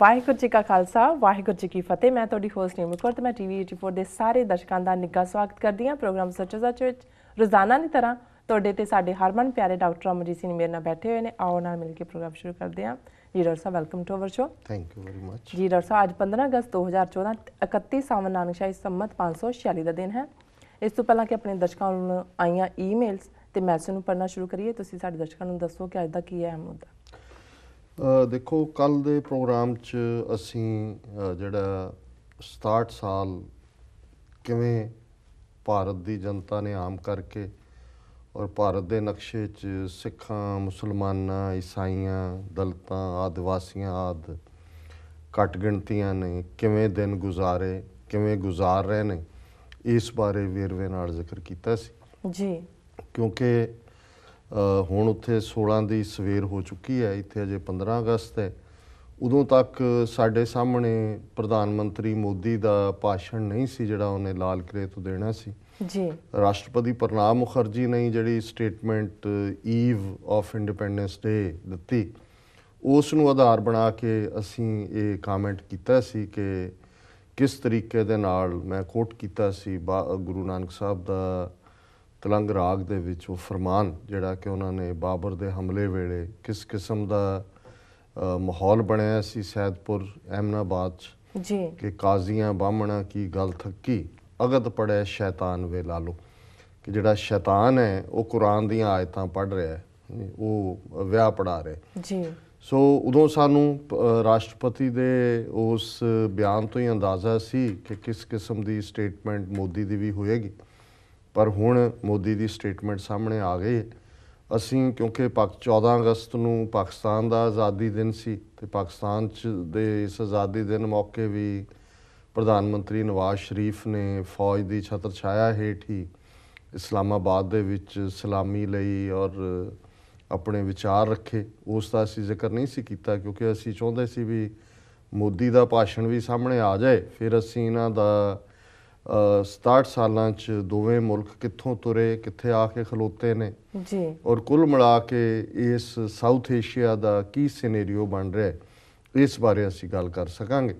ਵਾਹਿਗੁਰੂ ਜੀ ਕਾ ਖਾਲਸਾ ਵਾਹਿਗੁਰੂ ਜੀ ਕੀ ਫਤਿਹ। ਮੈਂ ਤੁਹਾਡੀ ਹੋਸਟ ਨੀਮੂ ਕੌਰ ਤੇ ਮੈਂ ਟੀਵੀ 84 ਦੇ ਸਾਰੇ ਦਰਸ਼ਕਾਂ ਦਾ ਨਿੱਘਾ ਸਵਾਗਤ ਕਰਦੀ ਹਾਂ। ਪ੍ਰੋਗਰਾਮ ਸੱਚੋ ਸੱਚ ਵਿੱਚ ਰੋਜ਼ਾਨਾ ਦੀ ਤਰ੍ਹਾਂ ਤੁਹਾਡੇ ਤੇ ਸਾਡੇ ਹਰਮਨ ਪਿਆਰੇ ਡਾਕਟਰ ਅਮਰਜੀਤ ਸਿੰਘ ਮੇਰੇ ਨਾਲ ਬੈਠੇ ਹੋਏ ਨੇ। ਆਓ ਨਾਲ ਮਿਲ ਕੇ ਪ੍ਰੋਗਰਾਮ ਸ਼ੁਰੂ ਕਰਦੇ ਹਾਂ। ਜੀ ਡਾਕਟਰ ਸਾਹਿਬ, welcome to our show. Thank you very much. ਜੀ ਡਾਕਟਰ ਸਾਹਿਬ, ਅੱਜ 15 ਅਗਸਤ 2014 31 ਸਾਵਣ ਨਾਨਕਸ਼ਾਹੀ ਸੰਮਤ 546 ਦਾ ਦਿਨ ਹੈ। ਇਸ ਤੋਂ ਪਹਿਲਾਂ ਕਿ ਆਪਣੇ ਦਰਸ਼ਕਾਂ ਨੂੰ ਆਈਆਂ ਈਮੇਲਸ ਤੇ ਮੈਸੇਜ ਨੂੰ ਪੜ੍ਹਨਾ ਸ਼ੁਰੂ ਕਰੀਏ, ਤੁਸੀਂ ਸਾਡੇ ਦਰਸ਼ਕਾਂ ਨੂੰ ਦੱਸੋ ਕਿ ਅੱਜ ਦਾ ਕੀ ਹੈ ਮੁੱਦਾ। ਦੇਖੋ, ਕੱਲ੍ਹ ਦੇ ਪ੍ਰੋਗਰਾਮ 'ਚ ਅਸੀਂ ਜਿਹੜਾ 67 ਸਾਲ ਕਿਵੇਂ ਭਾਰਤ ਦੀ ਜਨਤਾ ਨੇ ਆਮ ਕਰਕੇ ਔਰ ਭਾਰਤ ਦੇ ਨਕਸ਼ੇ 'ਚ ਸਿੱਖਾਂ, ਮੁਸਲਮਾਨਾਂ, ਈਸਾਈਆਂ, ਦਲਿਤਾਂ, ਆਦਿਵਾਸੀਆਂ ਆਦਿ ਘੱਟ ਗਿਣਤੀਆਂ ਨੇ ਕਿਵੇਂ ਦਿਨ ਗੁਜ਼ਾਰੇ, ਕਿਵੇਂ ਗੁਜ਼ਾਰ ਰਹੇ ਨੇ, ਇਸ ਬਾਰੇ ਵੇਰਵੇ ਨਾਲ ਜ਼ਿਕਰ ਕੀਤਾ ਸੀ ਜੀ। ਕਿਉਂਕਿ ਹੁਣ ਉੱਥੇ 16 ਦੀ ਸਵੇਰ ਹੋ ਚੁੱਕੀ ਹੈ, ਇੱਥੇ ਅਜੇ 15 ਅਗਸਤ ਹੈ। ਉਦੋਂ ਤੱਕ ਸਾਡੇ ਸਾਹਮਣੇ ਪ੍ਰਧਾਨ ਮੰਤਰੀ ਮੋਦੀ ਦਾ ਭਾਸ਼ਣ ਨਹੀਂ ਸੀ ਜਿਹੜਾ ਉਹਨੇ ਲਾਲ ਕਿਲ੍ਹੇ ਤੋਂ ਦੇਣਾ ਸੀ ਜੀ। ਰਾਸ਼ਟਰਪਤੀ ਪ੍ਰਣਬ ਮੁਖਰਜੀ ਨੇ ਜਿਹੜੀ ਸਟੇਟਮੈਂਟ ਈਵ ਆਫ ਇੰਡੀਪੈਂਡੈਂਸ ਡੇ ਦਿੱਤੀ, ਉਸ ਨੂੰ ਆਧਾਰ ਬਣਾ ਕੇ ਅਸੀਂ ਇਹ ਕਾਮੈਂਟ ਕੀਤਾ ਸੀ ਕਿ ਕਿਸ ਤਰੀਕੇ ਦੇ ਨਾਲ ਮੈਂ ਕੋਟ ਕੀਤਾ ਸੀ ਗੁਰੂ ਨਾਨਕ ਸਾਹਿਬ ਦਾ ਤਲੰਗ ਰਾਗ ਦੇ ਵਿੱਚ ਉਹ ਫਰਮਾਨ ਜਿਹੜਾ ਕਿ ਉਹਨਾਂ ਨੇ ਬਾਬਰ ਦੇ ਹਮਲੇ ਵੇਲੇ ਕਿਸ ਕਿਸਮ ਦਾ ਮਾਹੌਲ ਬਣਿਆ ਸੀ ਸੈਦਪੁਰ ਅਹਿਮਦਾਬਾਦ 'ਚ ਜੀ ਕਿ ਕਾਜ਼ੀਆਂ ਬਾਹਮਣਾ ਕੀ ਗੱਲ ਥੱਕੀ ਅਗਤ ਪੜਿਆ ਸ਼ੈਤਾਨ ਵੇ ਲਾ ਲਓ, ਕਿ ਜਿਹੜਾ ਸ਼ੈਤਾਨ ਹੈ ਉਹ ਕੁਰਾਨ ਦੀਆਂ ਆਇਤਾਂ ਪੜ੍ਹ ਰਿਹਾ ਹੈ, ਉਹ ਵਿਆਹ ਪੜ੍ਹਾ ਰਿਹਾ ਜੀ। ਸੋ ਉਦੋਂ ਸਾਨੂੰ ਰਾਸ਼ਟਰਪਤੀ ਦੇ ਉਸ ਬਿਆਨ ਤੋਂ ਹੀ ਅੰਦਾਜ਼ਾ ਸੀ ਕਿ ਕਿਸ ਕਿਸਮ ਦੀ ਸਟੇਟਮੈਂਟ ਮੋਦੀ ਦੀ ਵੀ ਹੋਏਗੀ। ਪਰ ਹੁਣ ਮੋਦੀ ਦੀ ਸਟੇਟਮੈਂਟ ਸਾਹਮਣੇ ਆ ਗਈ। ਅਸੀਂ ਕਿਉਂਕਿ 14 ਅਗਸਤ ਨੂੰ ਪਾਕਿਸਤਾਨ ਦਾ ਆਜ਼ਾਦੀ ਦਿਨ ਸੀ ਅਤੇ ਪਾਕਿਸਤਾਨ 'ਚ ਦੇ ਇਸ ਆਜ਼ਾਦੀ ਦਿਨ ਮੌਕੇ ਵੀ ਪ੍ਰਧਾਨ ਮੰਤਰੀ ਨਵਾਜ਼ ਸ਼ਰੀਫ ਨੇ ਫੌਜ ਦੀ ਛਤਰ ਛਾਇਆ ਹੇਠ ਹੀ ਇਸਲਾਮਾਬਾਦ ਦੇ ਵਿੱਚ ਸਲਾਮੀ ਲਈ ਔਰ ਆਪਣੇ ਵਿਚਾਰ ਰੱਖੇ। ਉਸ ਦਾ ਅਸੀਂ ਜ਼ਿਕਰ ਨਹੀਂ ਸੀ ਕੀਤਾ ਕਿਉਂਕਿ ਅਸੀਂ ਚਾਹੁੰਦੇ ਸੀ ਵੀ ਮੋਦੀ ਦਾ ਭਾਸ਼ਣ ਵੀ ਸਾਹਮਣੇ ਆ ਜਾਏ, ਫਿਰ ਅਸੀਂ ਇਹਨਾਂ ਦਾ 67 ਸਾਲਾਂ 'ਚ ਦੋਵੇਂ ਮੁਲਕ ਕਿੱਥੋਂ ਤੁਰੇ, ਕਿੱਥੇ ਆ ਕੇ ਖਲੋਤੇ ਨੇ ਜੀ, ਔਰ ਕੁੱਲ ਮਿਲਾ ਕੇ ਇਸ ਸਾਊਥ ਏਸ਼ੀਆ ਦਾ ਕੀ ਸਿਨੈਰੀਓ ਬਣ ਰਿਹਾ, ਇਸ ਬਾਰੇ ਅਸੀਂ ਗੱਲ ਕਰ ਸਕਾਂਗੇ।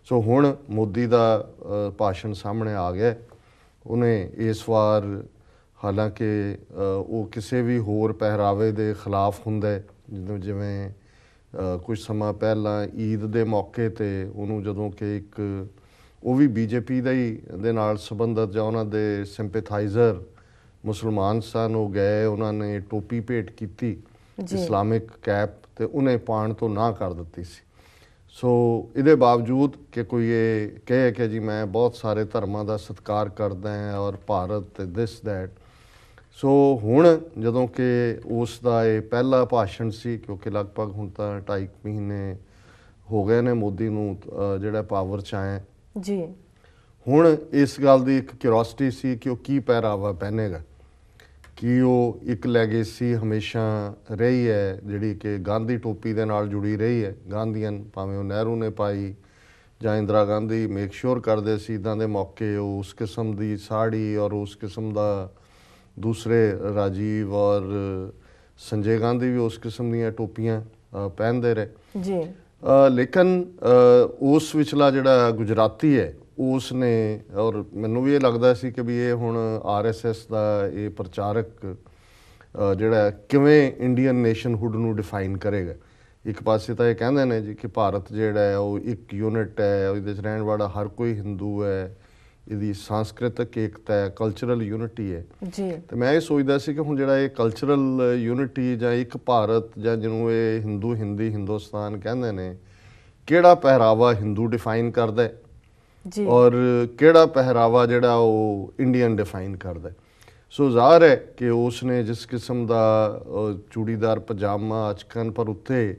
ਸੋ ਹੁਣ ਮੋਦੀ ਦਾ ਭਾਸ਼ਣ ਸਾਹਮਣੇ ਆ ਗਿਆ। ਉਹਨੇ ਇਸ ਵਾਰ ਹਾਲਾਂਕਿ ਉਹ ਕਿਸੇ ਵੀ ਹੋਰ ਪਹਿਰਾਵੇ ਦੇ ਖਿਲਾਫ ਹੁੰਦਾ, ਜਿਵੇਂ ਕੁਝ ਸਮਾਂ ਪਹਿਲਾਂ ਈਦ ਦੇ ਮੌਕੇ 'ਤੇ ਉਹਨੂੰ ਜਦੋਂ ਕਿ ਇੱਕ ਉਹ ਵੀ ਬੀਜੇਪੀ ਦੇ ਨਾਲ ਸੰਬੰਧਿਤ ਜਾਂ ਉਹਨਾਂ ਦੇ ਸਿੰਪੈਥਾਈਜ਼ਰ ਮੁਸਲਮਾਨ ਸਨ, ਉਹ ਗਏ, ਉਹਨਾਂ ਨੇ ਟੋਪੀ ਭੇਟ ਕੀਤੀ ਇਸਲਾਮਿਕ ਕੈਪ, ਅਤੇ ਉਹਨੇ ਪਾਉਣ ਤੋਂ ਨਾ ਕਰ ਦਿੱਤੀ ਸੀ। ਸੋ ਇਹਦੇ ਬਾਵਜੂਦ ਕਿ ਕੋਈ ਇਹ ਕਹੇ ਕਿ ਜੀ ਮੈਂ ਬਹੁਤ ਸਾਰੇ ਧਰਮਾਂ ਦਾ ਸਤਿਕਾਰ ਕਰਦਾ ਹਾਂ ਔਰ ਭਾਰਤ ਦਿਸ ਦੈਟ। ਸੋ ਹੁਣ ਜਦੋਂ ਕਿ ਉਸ ਦਾ ਇਹ ਪਹਿਲਾ ਭਾਸ਼ਣ ਸੀ, ਕਿਉਂਕਿ ਲਗਭਗ ਹੁਣ ਤਾਂ 2.5 ਮਹੀਨੇ ਹੋ ਗਏ ਨੇ ਮੋਦੀ ਨੂੰ ਜਿਹੜਾ ਪਾਵਰ 'ਚ ਆਇਆ ਜੀ। ਹੁਣ ਇਸ ਗੱਲ ਦੀ ਇੱਕ ਕਿਉਰਿਓਸਿਟੀ ਸੀ ਕਿ ਉਹ ਕੀ ਪਹਿਰਾਵਾ ਪਹਿਨੇਗਾ, ਕਿ ਉਹ ਇੱਕ ਲੈਗੇਸੀ ਹਮੇਸ਼ਾ ਰਹੀ ਹੈ ਜਿਹੜੀ ਕਿ ਗਾਂਧੀ ਟੋਪੀ ਦੇ ਨਾਲ ਜੁੜੀ ਰਹੀ ਹੈ। ਗਾਂਧੀਅਨ ਭਾਵੇਂ ਉਹ ਨਹਿਰੂ ਨੇ ਪਾਈ ਜਾਂ ਇੰਦਰਾ ਗਾਂਧੀ ਮੇਕ ਸ਼ੋਰ ਕਰਦੇ ਸੀ ਇੱਦਾਂ ਦੇ ਮੌਕੇ ਉਹ ਉਸ ਕਿਸਮ ਦੀ ਸਾੜੀ ਔਰ ਉਸ ਕਿਸਮ ਦਾ, ਦੂਸਰੇ ਰਾਜੀਵ ਔਰ ਸੰਜੇ ਗਾਂਧੀ ਵੀ ਉਸ ਕਿਸਮ ਦੀਆਂ ਟੋਪੀਆਂ ਪਹਿਨਦੇ ਰਹੇ ਜੀ। ਲੇਕਿਨ ਉਸ ਵਿਚਲਾ ਜਿਹੜਾ ਗੁਜਰਾਤੀ ਹੈ ਉਸ ਨੇ, ਔਰ ਮੈਨੂੰ ਵੀ ਇਹ ਲੱਗਦਾ ਸੀ ਕਿ ਵੀ ਇਹ ਹੁਣ RSS ਦਾ ਇਹ ਪ੍ਰਚਾਰਕ ਜਿਹੜਾ ਕਿਵੇਂ ਇੰਡੀਅਨ ਨੇਸ਼ਨਹੁੱਡ ਨੂੰ ਡਿਫਾਈਨ ਕਰੇਗਾ। ਇੱਕ ਪਾਸੇ ਤਾਂ ਇਹ ਕਹਿੰਦੇ ਨੇ ਜੀ ਕਿ ਭਾਰਤ ਜਿਹੜਾ ਹੈ ਉਹ ਇੱਕ ਯੂਨਿਟ ਹੈ, ਉਹਦੇ 'ਚ ਰਹਿਣ ਵਾਲਾ ਹਰ ਕੋਈ ਹਿੰਦੂ ਹੈ, ਇਹਦੀ ਸਾਂਸਕ੍ਰਿਤਿਕ ਏਕਤਾ ਹੈ, ਕਲਚਰਲ ਯੂਨਿਟੀ ਹੈ ਜੀ। ਅਤੇ ਮੈਂ ਇਹ ਸੋਚਦਾ ਸੀ ਕਿ ਹੁਣ ਜਿਹੜਾ ਇਹ ਕਲਚਰਲ ਯੂਨਿਟੀ ਜਾਂ ਇੱਕ ਭਾਰਤ ਜਾਂ ਜਿਹਨੂੰ ਇਹ ਹਿੰਦੂ ਹਿੰਦੀ ਹਿੰਦੁਸਤਾਨ ਕਹਿੰਦੇ ਨੇ, ਕਿਹੜਾ ਪਹਿਰਾਵਾ ਹਿੰਦੂ ਡਿਫਾਈਨ ਕਰਦਾ ਔਰ ਕਿਹੜਾ ਪਹਿਰਾਵਾ ਜਿਹੜਾ ਉਹ ਇੰਡੀਅਨ ਡਿਫਾਈਨ ਕਰਦਾ। ਸੋ ਜ਼ਾਹਰ ਹੈ ਕਿ ਉਸ ਨੇ ਜਿਸ ਕਿਸਮ ਦਾ ਚੂੜੀਦਾਰ ਪਜਾਮਾ ਅਚਕਨ ਪਰ ਉੱਤੇ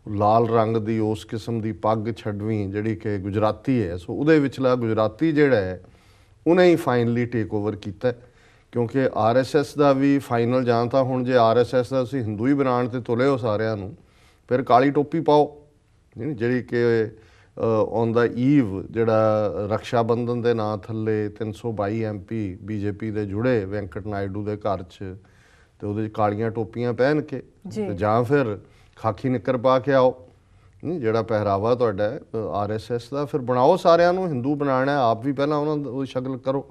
ਲਾਲ ਰੰਗ ਦੀ ਉਸ ਕਿਸਮ ਦੀ ਪੱਗ ਛੱਡਵੀਂ ਜਿਹੜੀ ਕਿ ਗੁਜਰਾਤੀ ਹੈ, ਸੋ ਉਹਦੇ ਵਿਚਲਾ ਗੁਜਰਾਤੀ ਜਿਹੜਾ ਹੈ ਉਹਨੇ ਹੀ ਫਾਈਨਲੀ ਟੇਕ ਓਵਰ ਕੀਤਾ। ਕਿਉਂਕਿ RSS ਦਾ ਵੀ ਫਾਈਨਲ ਜਾਂ ਤਾਂ ਹੁਣ ਜੇ RSS ਦਾ ਤੁਸੀਂ ਹਿੰਦੂ ਹੀ ਬਣਾਉਣ ਤੇ ਤੁਲੇ ਹੋ ਸਾਰਿਆਂ ਨੂੰ, ਫਿਰ ਕਾਲੀ ਟੋਪੀ ਪਾਓ ਜਿਹੜੀ ਕਿ ਔਨ ਦਾ ਈਵ ਜਿਹੜਾ ਰਕਸ਼ਾ ਬੰਧਨ ਦੇ ਨਾਂ ਥੱਲੇ 322 MP BJP ਦੇ ਜੁੜੇ ਵੈਂਕਟ ਨਾਇਡੂ ਦੇ ਘਰ 'ਚ, ਅਤੇ ਉਹਦੇ 'ਚ ਕਾਲੀਆਂ ਟੋਪੀਆਂ ਪਹਿਨ ਕੇ, ਜਾਂ ਫਿਰ ਖਾਕੀ ਨਿੱਕਰ ਪਾ ਕੇ ਆਓ। ਨਹੀਂ ਜਿਹੜਾ ਪਹਿਰਾਵਾ ਤੁਹਾਡਾ ਆਰਐਸਐਸ ਦਾ, ਫਿਰ ਬਣਾਓ ਸਾਰਿਆਂ ਨੂੰ ਹਿੰਦੂ ਬਣਾਉਣਾ, ਆਪ ਵੀ ਪਹਿਲਾਂ ਉਹਨਾਂ ਦੀ ਸ਼ਕਲ ਕਰੋ।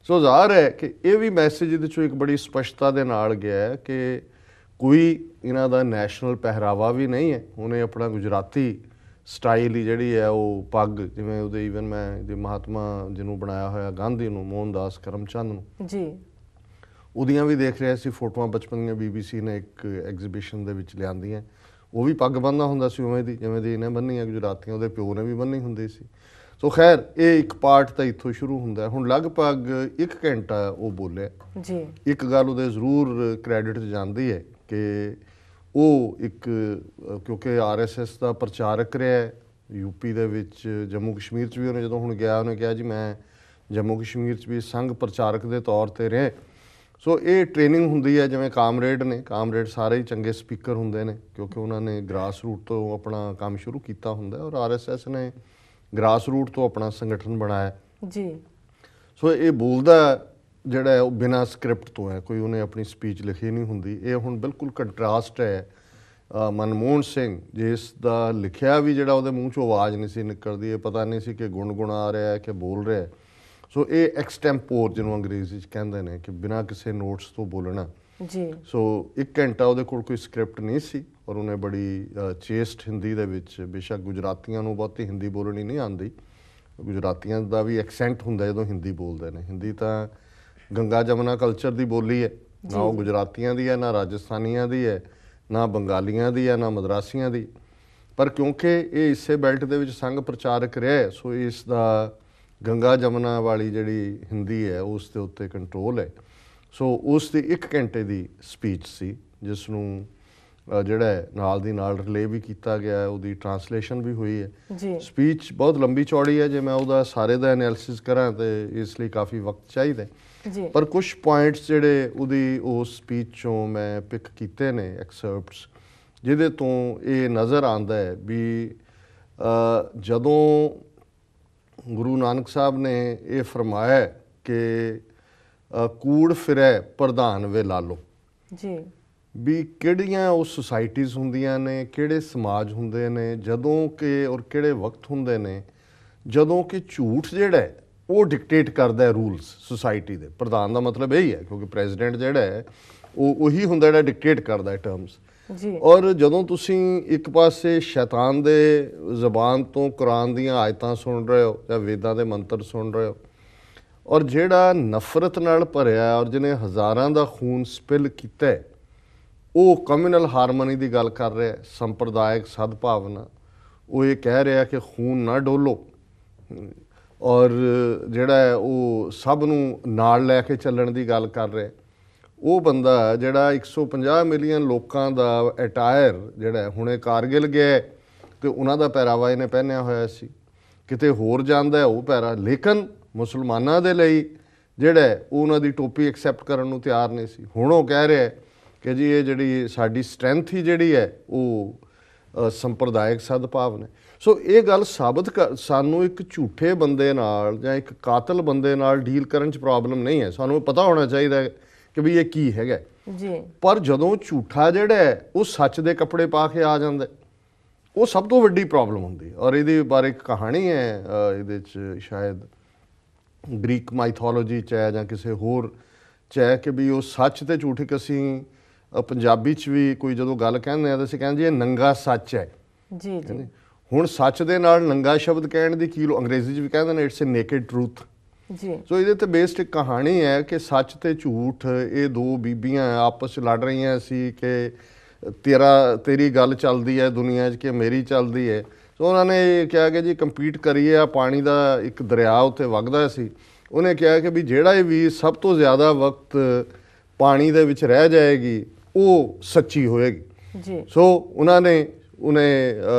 ਸੋ ਜ਼ਾਹਰ ਹੈ ਕਿ ਇਹ ਵੀ ਮੈਸੇਜ ਇਹਦੇ 'ਚੋਂ ਇੱਕ ਬੜੀ ਸਪਸ਼ਟਤਾ ਦੇ ਨਾਲ ਗਿਆ ਹੈ ਕਿ ਕੋਈ ਇਹਨਾਂ ਦਾ ਨੈਸ਼ਨਲ ਪਹਿਰਾਵਾ ਵੀ ਨਹੀਂ ਹੈ। ਉਹਨੇ ਆਪਣਾ ਗੁਜਰਾਤੀ ਸਟਾਈਲ ਹੀ ਜਿਹੜੀ ਹੈ ਉਹ ਪੱਗ, ਜਿਵੇਂ ਉਹਦੇ ਈਵਨ ਮੈਂ ਇਹਦੇ ਮਹਾਤਮਾ ਜਿਹਨੂੰ ਬਣਾਇਆ ਹੋਇਆ ਗਾਂਧੀ ਨੂੰ, ਮੋਹਨਦਾਸ ਕਰਮਚੰਦ ਨੂੰ ਜੀ, ਉਹਦੀਆਂ ਵੀ ਦੇਖ ਰਿਹਾ ਸੀ ਫੋਟੋਆਂ ਬਚਪਨ ਦੀਆਂ, BBC ਨੇ ਇੱਕ ਐਗਜ਼ੀਬਿਸ਼ਨ ਦੇ ਵਿੱਚ ਲਿਆਂਦੀਆਂ। ਉਹ ਵੀ ਪੱਗ ਬੰਨ੍ਹਦਾ ਹੁੰਦਾ ਸੀ ਉਵੇਂ ਦੀ ਜਿਵੇਂ ਦੀ ਇਹਨੇ ਬੰਨ੍ਹੀ ਹੈ ਗੁਜਰਾਤੀਆਂ, ਉਹਦੇ ਪਿਓ ਨੇ ਵੀ ਬੰਨ੍ਹੀ ਹੁੰਦੀ ਸੀ। ਸੋ ਖੈਰ ਇਹ ਇੱਕ ਪਾਰਟ ਤਾਂ ਇੱਥੋਂ ਸ਼ੁਰੂ ਹੁੰਦਾ। ਹੁਣ ਲਗਭਗ 1 ਘੰਟਾ ਉਹ ਬੋਲਿਆ ਜੀ। ਇੱਕ ਗੱਲ ਉਹਦੇ ਜ਼ਰੂਰ ਕ੍ਰੈਡਿਟ 'ਚ ਜਾਂਦੀ ਹੈ ਕਿ ਉਹ ਇੱਕ ਕਿਉਂਕਿ RSS ਦਾ ਪ੍ਰਚਾਰਕ ਰਿਹਾ ਹੈ ਯੂਪੀ ਦੇ ਵਿੱਚ, ਜੰਮੂ ਕਸ਼ਮੀਰ 'ਚ ਵੀ ਉਹਨੇ ਜਦੋਂ ਹੁਣ ਗਿਆ ਉਹਨੇ ਕਿਹਾ ਜੀ ਮੈਂ ਜੰਮੂ ਕਸ਼ਮੀਰ 'ਚ ਵੀ ਸੰਘ ਪ੍ਰਚਾਰਕ ਦੇ ਤੌਰ 'ਤੇ ਰਿਹਾ। ਸੋ ਇਹ ਟ੍ਰੇਨਿੰਗ ਹੁੰਦੀ ਹੈ, ਜਿਵੇਂ ਕਾਮਰੇਡ ਨੇ, ਕਾਮਰੇਡ ਸਾਰੇ ਹੀ ਚੰਗੇ ਸਪੀਕਰ ਹੁੰਦੇ ਨੇ ਕਿਉਂਕਿ ਉਹਨਾਂ ਨੇ ਗ੍ਰਾਸ ਰੂਟ ਤੋਂ ਆਪਣਾ ਕੰਮ ਸ਼ੁਰੂ ਕੀਤਾ ਹੁੰਦਾ ਔਰ RSS ਨੇ ਗ੍ਰਾਸ ਰੂਟ ਤੋਂ ਆਪਣਾ ਸੰਗਠਨ ਬਣਾਇਆ ਜੀ। ਸੋ ਇਹ ਬੋਲਦਾ ਜਿਹੜਾ ਹੈ ਉਹ ਬਿਨਾਂ ਸਕ੍ਰਿਪਟ ਤੋਂ ਹੈ, ਕੋਈ ਉਹਨੇ ਆਪਣੀ ਸਪੀਚ ਲਿਖੀ ਨਹੀਂ ਹੁੰਦੀ। ਇਹ ਹੁਣ ਬਿਲਕੁਲ ਕੰਟਰਾਸਟ ਹੈ ਮਨਮੋਹਨ ਸਿੰਘ, ਜਿਸ ਦਾ ਲਿਖਿਆ ਵੀ ਜਿਹੜਾ ਉਹਦੇ ਮੂੰਹ 'ਚੋਂ ਆਵਾਜ਼ ਨਹੀਂ ਸੀ ਨਿਕਲਦੀ, ਇਹ ਪਤਾ ਨਹੀਂ ਸੀ ਕਿ ਗੁਣਗੁਣ ਆ ਰਿਹਾ ਹੈ ਕਿ ਬੋਲ ਰਿਹਾ। ਸੋ ਇਹ ਐਕਸਟੈਂਪੋਰ ਜਿਹਨੂੰ ਅੰਗਰੇਜ਼ੀ 'ਚ ਕਹਿੰਦੇ ਨੇ ਕਿ ਬਿਨਾਂ ਕਿਸੇ ਨੋਟਸ ਤੋਂ ਬੋਲਣਾ ਜੀ। ਸੋ 1 ਘੰਟਾ ਉਹਦੇ ਕੋਲ ਕੋਈ ਸਕ੍ਰਿਪਟ ਨਹੀਂ ਸੀ ਔਰ ਉਹਨੇ ਬੜੀ ਚੇਸਟ ਹਿੰਦੀ ਦੇ ਵਿੱਚ, ਬੇਸ਼ੱਕ ਗੁਜਰਾਤੀਆਂ ਨੂੰ ਬਹੁਤੀ ਹਿੰਦੀ ਬੋਲਣੀ ਨਹੀਂ ਆਉਂਦੀ, ਗੁਜਰਾਤੀਆਂ ਦਾ ਵੀ ਐਕਸੈਂਟ ਹੁੰਦਾ ਜਦੋਂ ਹਿੰਦੀ ਬੋਲਦੇ ਨੇ। ਹਿੰਦੀ ਤਾਂ ਗੰਗਾ ਜਮਨਾ ਕਲਚਰ ਦੀ ਬੋਲੀ ਹੈ, ਨਾ ਉਹ ਗੁਜਰਾਤੀਆਂ ਦੀ ਹੈ, ਨਾ ਰਾਜਸਥਾਨੀਆਂ ਦੀ ਹੈ, ਨਾ ਬੰਗਾਲੀਆਂ ਦੀ ਹੈ, ਨਾ ਮਦਰਾਸੀਆਂ ਦੀ। ਪਰ ਕਿਉਂਕਿ ਇਹ ਇਸੇ ਬੈਲਟ ਦੇ ਵਿੱਚ ਸੰਘ ਪ੍ਰਚਾਰਕ ਰਿਹਾ, ਸੋ ਇਸ ਦਾ ਗੰਗਾ ਜਮਨਾ ਵਾਲੀ ਜਿਹੜੀ ਹਿੰਦੀ ਹੈ ਉਸ ਦੇ ਉੱਤੇ ਕੰਟਰੋਲ ਹੈ। ਸੋ ਉਸ ਦੀ 1 ਘੰਟੇ ਦੀ ਸਪੀਚ ਸੀ ਜਿਸ ਨੂੰ ਜਿਹੜਾ ਹੈ ਨਾਲ ਦੀ ਨਾਲ ਰਿਲੇ ਵੀ ਕੀਤਾ ਗਿਆ, ਉਹਦੀ ਟਰਾਂਸਲੇਸ਼ਨ ਵੀ ਹੋਈ ਹੈ ਜੀ। ਸਪੀਚ ਬਹੁਤ ਲੰਬੀ ਚੌੜੀ ਹੈ, ਜੇ ਮੈਂ ਉਹਦਾ ਸਾਰੇ ਦਾ ਐਨਾਲਿਸਿਸ ਕਰਾਂ ਤੇ ਇਸ ਲਈ ਕਾਫੀ ਵਕਤ ਚਾਹੀਦਾ ਜੀ। ਪਰ ਕੁਝ ਪੁਆਇੰਟਸ ਜਿਹੜੇ ਉਹਦੀ ਉਸ ਸਪੀਚ 'ਚੋਂ ਮੈਂ ਪਿਕ ਕੀਤੇ ਨੇ ਐਕਸਰਪਟਸ, ਜਿਹਦੇ ਤੋਂ ਇਹ ਨਜ਼ਰ ਆਉਂਦਾ ਹੈ ਵੀ ਜਦੋਂ ਗੁਰੂ ਨਾਨਕ ਸਾਹਿਬ ਨੇ ਇਹ ਫਰਮਾਇਆ ਕਿ ਕੂੜ ਫਿਰੈ ਪ੍ਰਧਾਨ ਵੇ ਲਾਲੋ, ਜੀ, ਵੀ ਕਿਹੜੀਆਂ ਉਹ ਸੁਸਾਇਟੀਜ਼ ਹੁੰਦੀਆਂ ਨੇ, ਕਿਹੜੇ ਸਮਾਜ ਹੁੰਦੇ ਨੇ ਜਦੋਂ ਕਿ ਔਰ ਕਿਹੜੇ ਵਕਤ ਹੁੰਦੇ ਨੇ ਜਦੋਂ ਕਿ ਝੂਠ ਜਿਹੜਾ ਹੈ ਉਹ ਡਿਕਟੇਟ ਕਰਦਾ ਹੈ ਰੂਲਸ ਸੁਸਾਇਟੀ ਦੇ। ਪ੍ਰਧਾਨ ਦਾ ਮਤਲਬ ਇਹੀ ਹੈ ਕਿਉਂਕਿ ਪ੍ਰੈਜ਼ੀਡੈਂਟ ਜਿਹੜਾ ਹੈ ਉਹ ਉਹੀ ਹੁੰਦਾ ਜਿਹੜਾ ਡਿਕਟੇਟ ਕਰਦਾ ਹੈ ਟਰਮਸ ਜੀ। ਔਰ ਜਦੋਂ ਤੁਸੀਂ ਇੱਕ ਪਾਸੇ ਸ਼ੈਤਾਨ ਦੇ ਜ਼ਬਾਨ ਤੋਂ ਕੁਰਾਨ ਦੀਆਂ ਆਇਤਾਂ ਸੁਣ ਰਹੇ ਹੋ ਜਾਂ ਵੇਦਾਂ ਦੇ ਮੰਤਰ ਸੁਣ ਰਹੇ ਹੋ, ਔਰ ਜਿਹੜਾ ਨਫ਼ਰਤ ਨਾਲ ਭਰਿਆ ਔਰ ਜਿਹਨੇ ਹਜ਼ਾਰਾਂ ਦਾ ਖੂਨ ਸਪਿਲ ਕੀਤਾ, ਉਹ ਕਮਿਊਨਲ ਹਾਰਮਨੀ ਦੀ ਗੱਲ ਕਰ ਰਿਹਾ, ਸੰਪਰਦਾਇਕ ਸਦਭਾਵਨਾ, ਉਹ ਇਹ ਕਹਿ ਰਿਹਾ ਕਿ ਖੂਨ ਨਾ ਡੋਲੋ ਔਰ ਜਿਹੜਾ ਹੈ ਉਹ ਸਭ ਨੂੰ ਨਾਲ ਲੈ ਕੇ ਚੱਲਣ ਦੀ ਗੱਲ ਕਰ ਰਿਹਾ। ਉਹ ਬੰਦਾ ਜਿਹੜਾ 150 ਮਿਲੀਅਨ ਲੋਕਾਂ ਦਾ ਅਟਾਇਰ ਜਿਹੜਾ ਹੁਣੇ ਕਾਰਗਿਲ ਗਿਆ ਤੇ ਉਹਨਾਂ ਦਾ ਪਹਿਰਾਵਾ ਇਹਨੇ ਪਹਿਨਿਆ ਹੋਇਆ ਸੀ, ਕਿਤੇ ਹੋਰ ਜਾਂਦਾ ਉਹ ਪਹਿਰਾ, ਲੇਕਿਨ ਮੁਸਲਮਾਨਾਂ ਦੇ ਲਈ ਜਿਹੜਾ ਉਹ ਉਹਨਾਂ ਦੀ ਟੋਪੀ ਐਕਸੈਪਟ ਕਰਨ ਨੂੰ ਤਿਆਰ ਨਹੀਂ ਸੀ। ਹੁਣ ਉਹ ਕਹਿ ਰਿਹਾ ਕਿ ਜੀ ਇਹ ਜਿਹੜੀ ਸਾਡੀ ਸਟਰੈਂਥ ਹੀ ਜਿਹੜੀ ਹੈ ਉਹ ਸੰਪਰਦਾਇਕ ਸਦਭਾਵਨਾ। ਸੋ ਇਹ ਗੱਲ ਸਾਬਤ ਸਾਨੂੰ ਇੱਕ ਝੂਠੇ ਬੰਦੇ ਨਾਲ ਜਾਂ ਇੱਕ ਕਾਤਲ ਬੰਦੇ ਨਾਲ ਡੀਲ ਕਰਨ 'ਚ ਪ੍ਰੋਬਲਮ ਨਹੀਂ ਹੈ, ਸਾਨੂੰ ਪਤਾ ਹੋਣਾ ਚਾਹੀਦਾ ਕਿ ਵੀ ਇਹ ਕੀ ਹੈਗਾ ਜੀ। ਪਰ ਜਦੋਂ ਝੂਠਾ ਜਿਹੜਾ ਹੈ ਉਹ ਸੱਚ ਦੇ ਕੱਪੜੇ ਪਾ ਕੇ ਆ ਜਾਂਦਾ, ਉਹ ਸਭ ਤੋਂ ਵੱਡੀ ਪ੍ਰੋਬਲਮ ਹੁੰਦੀ। ਔਰ ਇਹਦੇ ਬਾਰੇ ਇੱਕ ਕਹਾਣੀ ਹੈ, ਇਹਦੇ 'ਚ ਸ਼ਾਇਦ ਗ੍ਰੀਕ ਮਾਈਥੋਲੋਜੀ 'ਚ ਹੈ ਜਾਂ ਕਿਸੇ ਹੋਰ 'ਚ ਹੈ ਕਿ ਵੀ ਉਹ ਸੱਚ ਤੇ ਝੂਠ, ਇੱਕ ਅਸੀਂ ਪੰਜਾਬੀ 'ਚ ਵੀ ਕੋਈ ਜਦੋਂ ਗੱਲ ਕਹਿੰਦੇ ਆ ਤਾਂ ਅਸੀਂ ਕਹਿੰਦੇ ਇਹ ਨੰਗਾ ਸੱਚ ਹੈ ਜੀ ਜੀ। ਹੁਣ ਸੱਚ ਦੇ ਨਾਲ ਨੰਗਾ ਸ਼ਬਦ ਕਹਿਣ ਦੀ ਕੀ ਅੰਗਰੇਜ਼ੀ 'ਚ ਵੀ ਕਹਿੰਦੇ ਨੇ ਇਟਸ ਅ ਨੇਕਡ ਟਰੂਥ ਜੀ। ਸੋ ਇਹਦੇ ਤੇ ਬੇਸਡ ਇੱਕ ਕਹਾਣੀ ਹੈ ਕਿ ਸੱਚ ਤੇ ਝੂਠ, ਇਹ ਦੋ ਬੀਬੀਆਂ ਆਪਸ 'ਚ ਲੜ ਰਹੀਆਂ ਸੀ ਕਿ ਤੇਰੀ ਗੱਲ ਚੱਲਦੀ ਹੈ ਦੁਨੀਆ 'ਚ ਕਿ ਮੇਰੀ ਚੱਲਦੀ ਹੈ। ਸੋ ਉਹਨਾਂ ਨੇ ਇਹ ਕਿਹਾ ਕਿ ਜੀ ਕੰਪੀਟ ਕਰੀਏ। ਆ ਪਾਣੀ ਦਾ ਇੱਕ ਦਰਿਆ ਉੱਥੇ ਵਗਦਾ ਸੀ, ਉਹਨੇ ਕਿਹਾ ਕਿ ਵੀ ਜਿਹੜਾ ਵੀ ਸਭ ਤੋਂ ਜ਼ਿਆਦਾ ਵਕਤ ਪਾਣੀ ਦੇ ਵਿੱਚ ਰਹਿ ਜਾਏਗੀ ਉਹ ਸੱਚੀ ਹੋਏਗੀ ਜੀ। ਸੋ ਉਹਨੇ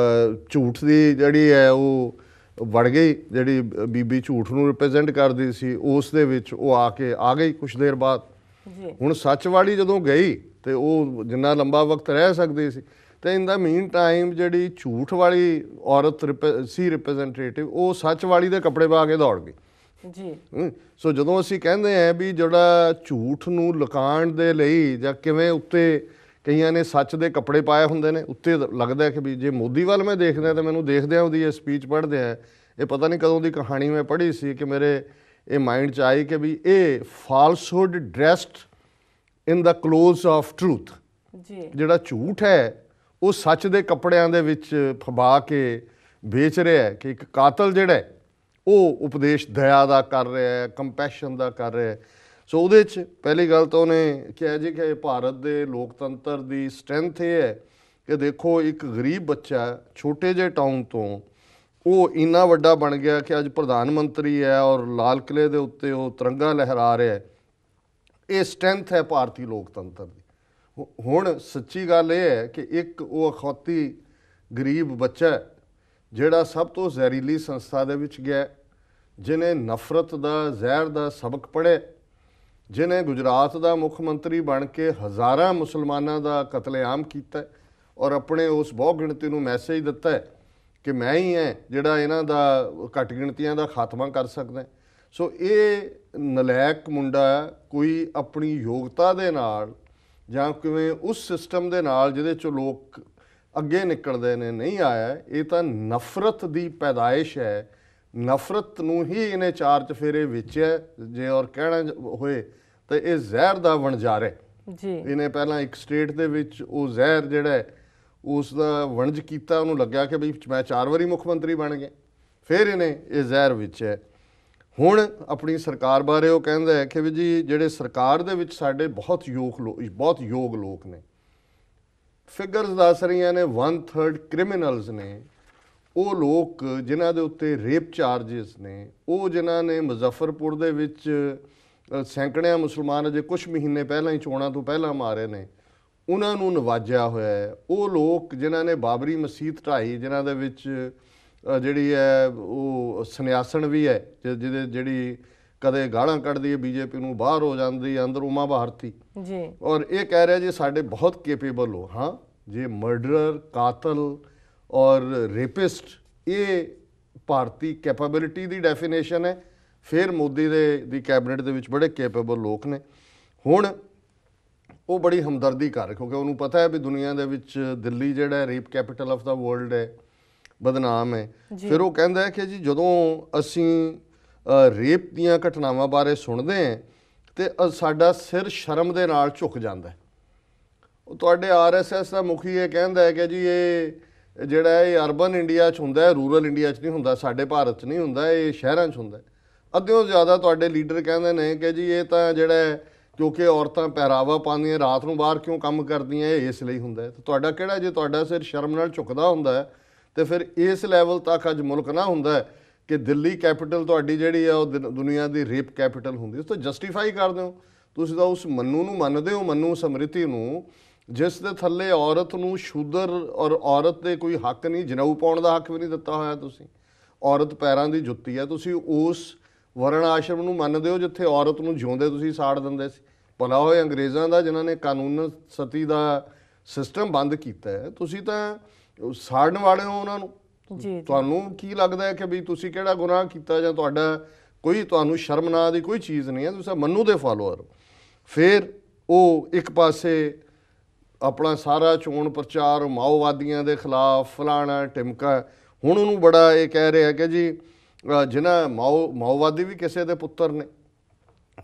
ਝੂਠ ਦੀ ਜਿਹੜੀ ਹੈ ਉਹ ਵੜ ਗਈ, ਜਿਹੜੀ ਬੀਬੀ ਝੂਠ ਨੂੰ ਰਿਪਰੈਜ਼ੈਂਟ ਕਰਦੀ ਸੀ ਉਸ ਦੇ ਵਿੱਚ ਉਹ ਆ ਗਈ ਕੁਛ ਦੇਰ ਬਾਅਦ ਜੀ। ਹੁਣ ਸੱਚ ਵਾਲੀ ਜਦੋਂ ਗਈ ਤੇ ਉਹ ਜਿੰਨਾ ਲੰਬਾ ਵਕਤ ਰਹਿ ਸਕਦੀ ਸੀ, ਤੇ ਇਨ ਦਾ ਮੀਨ ਟਾਈਮ ਜਿਹੜੀ ਝੂਠ ਵਾਲੀ ਔਰਤ ਸੀ ਰਿਪਰੈਜ਼ੈਂਟੇਟਿਵ, ਉਹ ਸੱਚ ਵਾਲੀ ਦੇ ਕੱਪੜੇ ਪਾ ਕੇ ਦੌੜ ਗਈ ਜੀ। ਸੋ ਜਦੋਂ ਅਸੀਂ ਕਹਿੰਦੇ ਹਾਂ ਵੀ ਜਿਹੜਾ ਝੂਠ ਨੂੰ ਲੁਕਾਉਣ ਦੇ ਲਈ ਜਾਂ ਕਿਵੇਂ ਉੱਤੇ ਕਈਆਂ ਨੇ ਸੱਚ ਦੇ ਕੱਪੜੇ ਪਾਏ ਹੁੰਦੇ ਨੇ, ਉੱਤੇ ਲੱਗਦਾ ਕਿ ਵੀ ਜੇ ਮੋਦੀ ਵੱਲ ਮੈਂ ਦੇਖਦਾ ਤਾਂ ਮੈਨੂੰ ਦੇਖਦਿਆਂ ਉਹਦੀ ਇਹ ਸਪੀਚ ਪੜ੍ਹਦਿਆਂ ਇਹ ਪਤਾ ਨਹੀਂ ਕਦੋਂ ਦੀ ਕਹਾਣੀ ਮੈਂ ਪੜ੍ਹੀ ਸੀ ਕਿ ਮੇਰੇ ਇਹ ਮਾਈਂਡ 'ਚ ਆਈ ਕਿ ਵੀ ਇਹ falsehood dressed in the clothes of truth, ਜੀ ਜਿਹੜਾ ਝੂਠ ਹੈ ਉਹ ਸੱਚ ਦੇ ਕੱਪੜਿਆਂ ਦੇ ਵਿੱਚ ਫਬਾ ਕੇ ਵੇਚ ਰਿਹਾ ਹੈ ਕਿ ਇੱਕ ਕਾਤਲ ਜਿਹੜਾ ਹੈ ਉਹ ਉਪਦੇਸ਼ ਦਇਆ ਦਾ ਕਰ ਰਿਹਾ ਹੈ, ਕੰਪੈਸ਼ਨ ਦਾ ਕਰ ਰਿਹਾ ਹੈ। ਸੋ ਉਹਦੇ 'ਚ ਪਹਿਲੀ ਗੱਲ ਤਾਂ ਉਹਨੇ ਕਿਹਾ ਜੀ ਕਿ ਭਾਰਤ ਦੇ ਲੋਕਤੰਤਰ ਦੀ ਸਟਰੈਂਥ ਇਹ ਹੈ ਕਿ ਦੇਖੋ ਇੱਕ ਗਰੀਬ ਬੱਚਾ ਛੋਟੇ ਜਿਹੇ ਟਾਊਨ ਤੋਂ ਉਹ ਇੰਨਾ ਵੱਡਾ ਬਣ ਗਿਆ ਕਿ ਅੱਜ ਪ੍ਰਧਾਨ ਮੰਤਰੀ ਹੈ ਔਰ ਲਾਲ ਕਿਲ੍ਹੇ ਦੇ ਉੱਤੇ ਉਹ ਤਿਰੰਗਾ ਲਹਿਰਾ ਰਿਹਾ ਹੈ। ਇਹ ਸਟਰੈਂਥ ਹੈ ਭਾਰਤੀ ਲੋਕਤੰਤਰ ਦੀ। ਹੁਣ ਸੱਚੀ ਗੱਲ ਇਹ ਹੈ ਕਿ ਇੱਕ ਉਹ ਅਖੌਤੀ ਗਰੀਬ ਬੱਚਾ ਜਿਹੜਾ ਸਭ ਤੋਂ ਜ਼ਹਿਰੀਲੀ ਸੰਸਥਾ ਦੇ ਵਿੱਚ ਗਿਆ, ਜਿਹਨੇ ਨਫ਼ਰਤ ਦਾ ਜ਼ਹਿਰ ਦਾ ਸਬਕ ਪੜ੍ਹਿਆ, ਜਿਹਨੇ ਗੁਜਰਾਤ ਦਾ ਮੁੱਖ ਮੰਤਰੀ ਬਣ ਕੇ ਹਜ਼ਾਰਾਂ ਮੁਸਲਮਾਨਾਂ ਦਾ ਕਤਲੇਆਮ ਕੀਤਾ ਔਰ ਆਪਣੇ ਉਸ ਬਹੁ ਗਿਣਤੀ ਨੂੰ ਮੈਸੇਜ ਦਿੱਤਾ ਹੈ ਕਿ ਮੈਂ ਹੀ ਹੈ ਜਿਹੜਾ ਇਹਨਾਂ ਦਾ ਘੱਟ ਗਿਣਤੀਆਂ ਦਾ ਖਾਤਮਾ ਕਰ ਸਕਦਾ। ਸੋ ਇਹ ਨਲਾਇਕ ਮੁੰਡਾ ਕੋਈ ਆਪਣੀ ਯੋਗਤਾ ਦੇ ਨਾਲ ਜਾਂ ਕਿਵੇਂ ਉਸ ਸਿਸਟਮ ਦੇ ਨਾਲ ਜਿਹਦੇ 'ਚੋਂ ਲੋਕ ਅੱਗੇ ਨਿਕਲਦੇ ਨੇ ਨਹੀਂ ਆਇਆ। ਇਹ ਤਾਂ ਨਫ਼ਰਤ ਦੀ ਪੈਦਾਇਸ਼ ਹੈ, ਨਫ਼ਰਤ ਨੂੰ ਹੀ ਇਹਨੇ ਚਾਰ ਚਫੇਰੇ ਵੇਚਿਆ ਜੇ ਔਰ ਕਹਿਣਾ ਹੋਏ ਤਾਂ ਇਹ ਜ਼ਹਿਰ ਦਾ ਵਣਜਾਰਾ ਹੈ ਜੀ। ਇਹਨੇ ਪਹਿਲਾਂ ਇੱਕ ਸਟੇਟ ਦੇ ਵਿੱਚ ਉਹ ਜ਼ਹਿਰ ਜਿਹੜਾ ਹੈ ਉਸ ਦਾ ਵਣਜ ਕੀਤਾ, ਉਹਨੂੰ ਲੱਗਿਆ ਕਿ ਬਈ ਮੈਂ 4 ਵਾਰੀ ਮੁੱਖ ਮੰਤਰੀ ਬਣ ਗਿਆ, ਫਿਰ ਇਹਨੇ ਇਹ ਜ਼ਹਿਰ ਵੇਚਿਆ। ਹੁਣ ਆਪਣੀ ਸਰਕਾਰ ਬਾਰੇ ਉਹ ਕਹਿੰਦਾ ਹੈ ਕਿ ਵੀ ਜੀ ਜਿਹੜੇ ਸਰਕਾਰ ਦੇ ਵਿੱਚ ਸਾਡੇ ਬਹੁਤ ਯੋਗ ਲੋਕ ਨੇ, ਫਿਗਰਸ ਦੱਸ ਰਹੀਆਂ ਨੇ 1/3 ਕ੍ਰਿਮੀਨਲਸ ਨੇ, ਉਹ ਲੋਕ ਜਿਨ੍ਹਾਂ ਦੇ ਉੱਤੇ ਰੇਪ ਚਾਰਜਿਸ ਨੇ, ਉਹ ਜਿਨ੍ਹਾਂ ਨੇ ਮੁਜ਼ੱਫਰਪੁਰ ਦੇ ਵਿੱਚ ਸੈਂਕੜਿਆਂ ਮੁਸਲਮਾਨ ਅਜੇ ਕੁਛ ਮਹੀਨੇ ਪਹਿਲਾਂ ਹੀ ਚੋਣਾਂ ਤੋਂ ਪਹਿਲਾਂ ਮਾਰੇ ਨੇ, ਉਹਨਾਂ ਨੂੰ ਨਵਾਜਿਆ ਹੋਇਆ ਹੈ। ਉਹ ਲੋਕ ਜਿਨ੍ਹਾਂ ਨੇ ਬਾਬਰੀ ਮਸਜਿਦ ਢਾਈ, ਜਿਨ੍ਹਾਂ ਦੇ ਵਿੱਚ ਜਿਹੜੀ ਹੈ ਉਹ ਸੰਨਿਆਸਣ ਵੀ ਹੈ ਜਿਹੜੀ ਕਦੇ ਗਾਲਾਂ ਕੱਢਦੀ ਹੈ ਬੀਜੇਪੀ ਨੂੰ, ਬਾਹਰ ਹੋ ਜਾਂਦੀ ਹੈ ਅੰਦਰ ਉਮਾ ਭਾਰਤੀ ਜੀ, ਔਰ ਇਹ ਕਹਿ ਰਿਹਾ ਜੀ ਸਾਡੇ ਬਹੁਤ ਕੇਪੇਬਲ ਹੋ। ਹਾਂ, ਜੇ ਮਰਡਰਰ, ਕਾਤਲ ਔਰ ਰੇਪਿਸਟ ਇਹ ਭਾਰਤੀ ਕੈਪੇਬਿਲਿਟੀ ਦੀ ਡੈਫੀਨੇਸ਼ਨ ਹੈ, ਫਿਰ ਮੋਦੀ ਦੀ ਕੈਬਨਿਟ ਦੇ ਵਿੱਚ ਬੜੇ ਕੇਪੇਬਲ ਲੋਕ ਨੇ। ਹੁਣ ਉਹ ਬੜੀ ਹਮਦਰਦੀ ਕਰ ਰਿਹਾ ਕਿਉਂਕਿ ਉਹਨੂੰ ਪਤਾ ਹੈ ਵੀ ਦੁਨੀਆ ਦੇ ਵਿੱਚ ਦਿੱਲੀ ਜਿਹੜਾ rape capital of the world ਹੈ, ਬਦਨਾਮ ਹੈ। ਫਿਰ ਉਹ ਕਹਿੰਦਾ ਹੈ ਕਿ ਜੀ ਜਦੋਂ ਅਸੀਂ ਰੇਪ ਦੀਆਂ ਘਟਨਾਵਾਂ ਬਾਰੇ ਸੁਣਦੇ ਹਾਂ ਤੇ ਸਾਡਾ ਸਿਰ ਸ਼ਰਮ ਦੇ ਨਾਲ ਝੁਕ ਜਾਂਦਾ ਹੈ। ਉਹ ਤੁਹਾਡੇ RSS ਦਾ ਮੁਖੀ ਇਹ ਕਹਿੰਦਾ ਹੈ ਕਿ ਜੀ ਇਹ ਜਿਹੜਾ ਇਹ ਅਰਬਨ ਇੰਡੀਆ 'ਚ ਹੁੰਦਾ ਹੈ, ਰੂਰਲ ਇੰਡੀਆ 'ਚ ਨਹੀਂ ਹੁੰਦਾ, ਸਾਡੇ ਭਾਰਤ 'ਚ ਨਹੀਂ ਹੁੰਦਾ, ਇਹ ਸ਼ਹਿਰਾਂ 'ਚ ਹੁੰਦਾ। ਅੱਧਿਓਂ ਜ਼ਿਆਦਾ ਤੁਹਾਡੇ ਲੀਡਰ ਕਹਿੰਦੇ ਨੇ ਕਿ ਜੀ ਇਹ ਤਾਂ ਜਿਹੜਾ ਕਿਉਂਕਿ ਔਰਤਾਂ ਪਹਿਰਾਵਾ ਪਾਉਂਦੀਆਂ, ਰਾਤ ਨੂੰ ਬਾਹਰ ਕਿਉਂ ਕੰਮ ਕਰਦੀਆਂ, ਇਹ ਇਸ ਲਈ ਹੁੰਦਾ। ਤੇ ਤੁਹਾਡਾ ਕਿਹੜਾ ਜੇ ਤੁਹਾਡਾ ਸਿਰ ਸ਼ਰਮ ਨਾਲ ਝੁਕਦਾ ਹੁੰਦਾ ਤੇ ਫਿਰ ਇਸ ਲੈਵਲ ਤੱਕ ਅੱਜ ਮੁਲਕ ਨਾ ਹੁੰਦਾ ਕਿ ਦਿੱਲੀ ਕੈਪੀਟਲ ਤੁਹਾਡੀ ਜਿਹੜੀ ਆ ਉਹ ਦੁਨੀਆ ਦੀ ਰੇਪ ਕੈਪੀਟਲ ਹੁੰਦੀ, ਉਸ ਤੋਂ ਜਸਟੀਫਾਈ ਕਰਦੇ ਹੋ ਤੁਸੀਂ ਤਾਂ ਉਸ ਮੰਨੂ ਨੂੰ ਮੰਨਦੇ ਹੋ, ਮੰਨੂ ਸਮ੍ਰਿਤੀ ਨੂੰ, ਜਿਸ ਦੇ ਥੱਲੇ ਔਰਤ ਨੂੰ ਸ਼ੂਦਰ ਔਰ ਔਰਤ ਦੇ ਕੋਈ ਹੱਕ ਨਹੀਂ, ਜਨੇਊ ਪਾਉਣ ਦਾ ਹੱਕ ਵੀ ਨਹੀਂ ਦਿੱਤਾ ਹੋਇਆ ਤੁਸੀਂ, ਔਰਤ ਪੈਰਾਂ ਦੀ ਜੁੱਤੀ ਹੈ। ਤੁਸੀਂ ਉਸ ਵਰਣ ਆਸ਼ਰਮ ਨੂੰ ਮੰਨਦੇ ਹੋ ਜਿੱਥੇ ਔਰਤ ਨੂੰ ਜਿਉਂਦੇ ਤੁਸੀਂ ਸਾੜ ਦਿੰਦੇ ਸੀ। ਭਲਾ ਹੋਏ ਅੰਗਰੇਜ਼ਾਂ ਦਾ ਜਿਨ੍ਹਾਂ ਨੇ ਕਾਨੂੰਨ ਸਤੀ ਦਾ ਸਿਸਟਮ ਬੰਦ ਕੀਤਾ ਹੈ, ਤੁਸੀਂ ਤਾਂ ਸਾੜਨ ਵਾਲੇ ਹੋ ਉਹਨਾਂ ਨੂੰ। ਤੁਹਾਨੂੰ ਕੀ ਲੱਗਦਾ ਹੈ ਕਿ ਵੀ ਤੁਸੀਂ ਕਿਹੜਾ ਗੁਨਾਹ ਕੀਤਾ ਜਾਂ ਤੁਹਾਡਾ ਕੋਈ ਤੁਹਾਨੂੰ ਸ਼ਰਮ ਨਾ ਦੀ ਕੋਈ ਚੀਜ਼ ਨਹੀਂ ਹੈ, ਤੁਸੀਂ ਮੰਨੂ ਦੇ ਫਾਲੋਅਰ ਹੋ। ਫਿਰ ਉਹ ਇੱਕ ਪਾਸੇ ਆਪਣਾ ਸਾਰਾ ਚੋਣ ਪ੍ਰਚਾਰ ਮਾਓਵਾਦੀਆਂ ਦੇ ਖਿਲਾਫ ਫਲਾਣਾ ਟਿਮਕਾ, ਹੁਣ ਉਹਨੂੰ ਬੜਾ ਇਹ ਕਹਿ ਰਿਹਾ ਕਿ ਜੀ ਜਿਨ੍ਹਾਂ ਮਾਓਵਾਦੀ ਵੀ ਕਿਸੇ ਦੇ ਪੁੱਤਰ ਨੇ,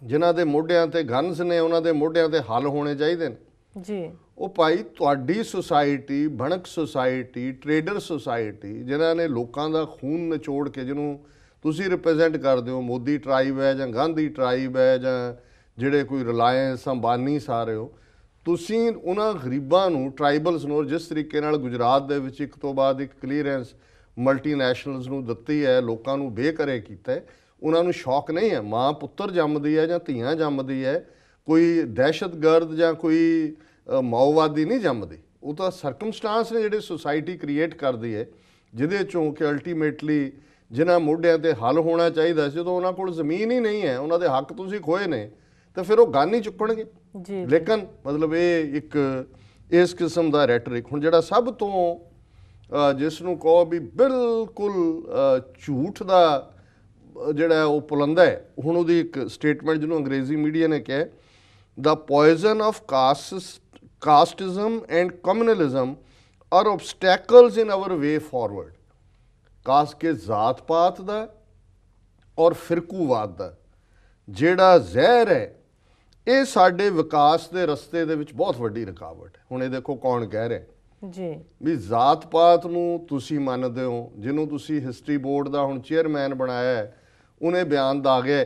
ਜਿਨ੍ਹਾਂ ਦੇ ਮੋਢਿਆਂ ਤੇ ਗਨਸ ਨੇ, ਉਹਨਾਂ ਦੇ ਮੋਢਿਆਂ ਤੇ ਹੱਲ ਹੋਣੇ ਚਾਹੀਦੇ ਨੇ ਜੀ। ਉਹ ਭਾਈ ਤੁਹਾਡੀ ਸੁਸਾਇਟੀ, ਭਣਕ ਸੁਸਾਇਟੀ, ਟਰੇਡਰ ਸੁਸਾਇਟੀ, ਜਿਨ੍ਹਾਂ ਨੇ ਲੋਕਾਂ ਦਾ ਖੂਨ ਨਿਚੋੜ ਕੇ, ਜਿਹਨੂੰ ਤੁਸੀਂ ਰਿਪਰੈਜ਼ੈਂਟ ਕਰਦੇ ਹੋ, ਮੋਦੀ ਟਰਾਈਬ ਹੈ ਜਾਂ ਗਾਂਧੀ ਟਰਾਈਬ ਹੈ ਜਾਂ ਜਿਹੜੇ ਕੋਈ ਰਿਲਾਇੰਸ ਅੰਬਾਨੀ ਸਾਰੇ ਹੋ, ਤੁਸੀਂ ਉਹਨਾਂ ਗਰੀਬਾਂ ਨੂੰ, ਟਰਾਈਬਲਸ ਨੂੰ, ਜਿਸ ਤਰੀਕੇ ਨਾਲ ਗੁਜਰਾਤ ਦੇ ਵਿੱਚ ਇੱਕ ਤੋਂ ਬਾਅਦ ਇੱਕ ਕਲੀਅਰੈਂਸ ਮਲਟੀਨੈਸ਼ਨਲਸ ਨੂੰ ਦਿੱਤੀ ਹੈ, ਲੋਕਾਂ ਨੂੰ ਬੇਘਰੇ ਕੀਤਾ ਹੈ, ਉਹਨਾਂ ਨੂੰ ਸ਼ੌਕ ਨਹੀਂ ਹੈ। ਮਾਂ ਪੁੱਤਰ ਜੰਮਦੀ ਹੈ ਜਾਂ ਧੀਆਂ ਜੰਮਦੀ ਹੈ, ਕੋਈ ਦਹਿਸ਼ਤਗਰਦ ਜਾਂ ਕੋਈ ਮਾਓਵਾਦੀ ਨਹੀਂ ਜੰਮਦੀ। ਉਹ ਤਾਂ ਸਰਕਮਸਟਾਂਸ ਨੇ ਜਿਹੜੇ ਸੁਸਾਇਟੀ ਕ੍ਰੀਏਟ ਕਰਦੀ ਹੈ, ਜਿਹਦੇ 'ਚੋਂ ਕਿ ਅਲਟੀਮੇਟਲੀ ਜਿਨ੍ਹਾਂ ਮੋਢਿਆਂ 'ਤੇ ਹੱਲ ਹੋਣਾ ਚਾਹੀਦਾ, ਜਦੋਂ ਉਹਨਾਂ ਕੋਲ ਜ਼ਮੀਨ ਹੀ ਨਹੀਂ ਹੈ, ਉਹਨਾਂ ਦੇ ਹੱਕ ਤੁਸੀਂ ਖੋਏ ਨੇ, ਤਾਂ ਫਿਰ ਉਹ ਗਨ ਹੀ ਚੁੱਕਣਗੇ। ਲੇਕਿਨ ਮਤਲਬ ਇਹ ਇੱਕ ਇਸ ਕਿਸਮ ਦਾ ਰੈਟਰਿਕ ਹੁਣ ਜਿਹੜਾ ਸਭ ਤੋਂ ਜਿਸ ਨੂੰ ਕਹੋ ਵੀ ਬਿਲਕੁਲ ਝੂਠ ਦਾ ਜਿਹੜਾ ਉਹ ਪੁਲੰਦਾ ਹੈ। ਹੁਣ ਉਹਦੀ ਇੱਕ ਸਟੇਟਮੈਂਟ ਜਿਹਨੂੰ ਅੰਗਰੇਜ਼ੀ ਮੀਡੀਆ ਨੇ ਕਿਹਾ, the poison of caste casteism and communalism are obstacles in our way forward। ਖਾਸ ਕੇ ਜ਼ਾਤ ਪਾਤ ਦਾ ਔਰ ਫਿਰਕੂਵਾਦ ਦਾ ਜਿਹੜਾ ਜ਼ਹਿਰ ਹੈ ਇਹ ਸਾਡੇ ਵਿਕਾਸ ਦੇ ਰਸਤੇ ਦੇ ਵਿੱਚ ਬਹੁਤ ਵੱਡੀ ਰੁਕਾਵਟ ਹੈ। ਹੁਣ ਇਹ ਦੇਖੋ ਕੌਣ ਕਹਿ ਰਿਹਾ ਜੀ ਵੀ ਜ਼ਾਤ ਪਾਤ ਨੂੰ ਤੁਸੀਂ ਮੰਨਦੇ ਹੋ, ਜਿਹਨੂੰ ਤੁਸੀਂ ਹਿਸਟਰੀ ਬੋਰਡ ਦਾ ਹੁਣ ਚੇਅਰਮੈਨ ਬਣਾਇਆ ਹੈ, ਉਹਨੇ ਬਿਆਨ ਦਾ ਗਿਆ